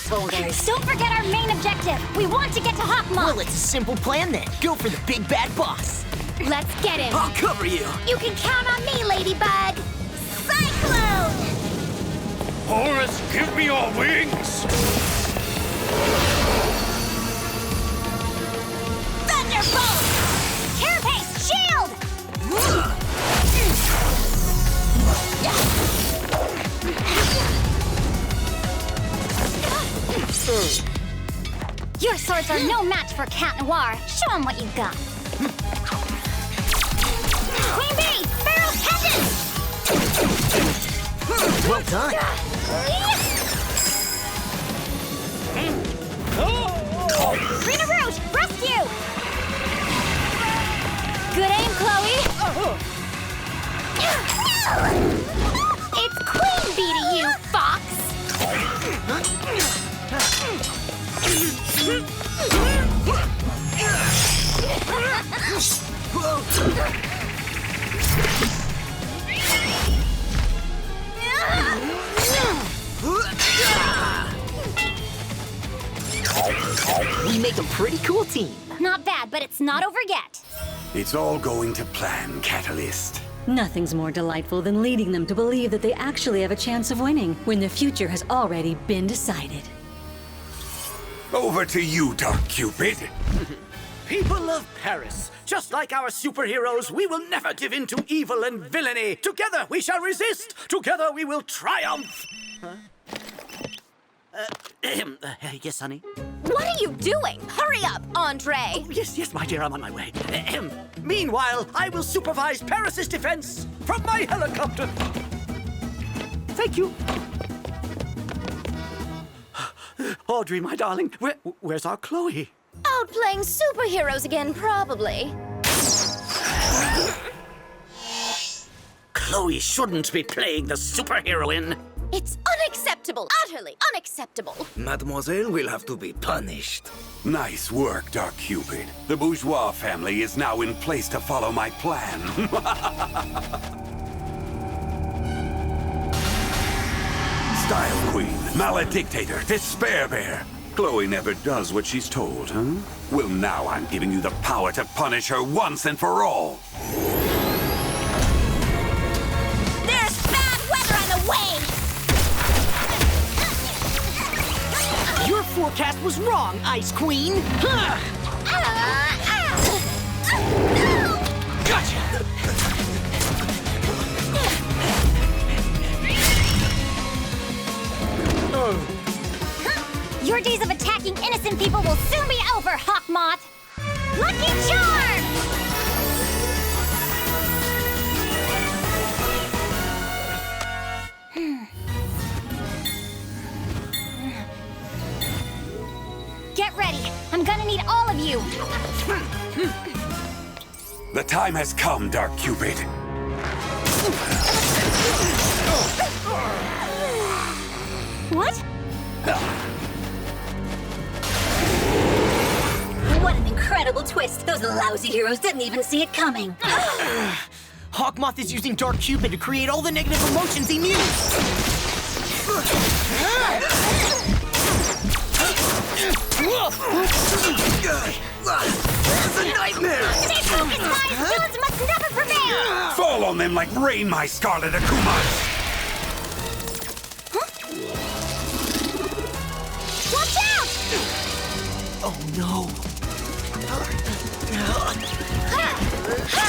shoulders. Don't forget our main objective. We want to get to Hawk Moth. Well, it's a simple plan then. Go for the big bad boss. Let's get him. I'll cover you. You can count on me, Ladybug. Cyclone! Horus, give me your wings! Thunderbolt! Carapace, shield! Your swords are no match for Cat Noir. Show him what you got. Queen Bee, Pharaoh's Pendant! Well done. Rena Rouge, rescue! Good aim, Chloe. It's Queen Bee to you, Fox. We make a pretty cool team. Not bad, but it's not over yet. It's all going to plan, Catalyst. Nothing's more delightful than leading them to believe that they actually have a chance of winning when the future has already been decided. Over to you, Dark Cupid. People of Paris, just like our superheroes, we will never give in to evil and villainy. Together we shall resist. Together we will triumph. Yes, honey? What are you doing? Hurry up, Andre. Oh, yes, my dear, I'm on my way. Meanwhile, I will supervise Paris's defense from my helicopter. Thank you. Audrey, my darling, where's our Chloe? Out playing superheroes again, probably. Chloe shouldn't be playing the superheroine. It's unacceptable, utterly unacceptable. Mademoiselle will have to be punished. Nice work, Dark Cupid. The bourgeois family is now in place to follow my plan. Style Queen, Maledictator, Despair Bear. Chloe never does what she's told, huh? Well, now I'm giving you the power to punish her once and for all. There's bad weather on the way! Your forecast was wrong, Ice Queen. Gotcha! Your days of attacking innocent people will soon be over, Hawk Moth! Lucky Charm! Get ready! I'm gonna need all of you! The time has come, Dark Cupid. What? What an incredible twist! Those lousy heroes didn't even see it coming. Hawk Moth is using Dark Cupid to create all the negative emotions he knew. It's a nightmare! Stay focused, guys! Villains must never prevail! Fall on them like rain, my Scarlet Akumas! Watch out! Oh no. Ha! Ha!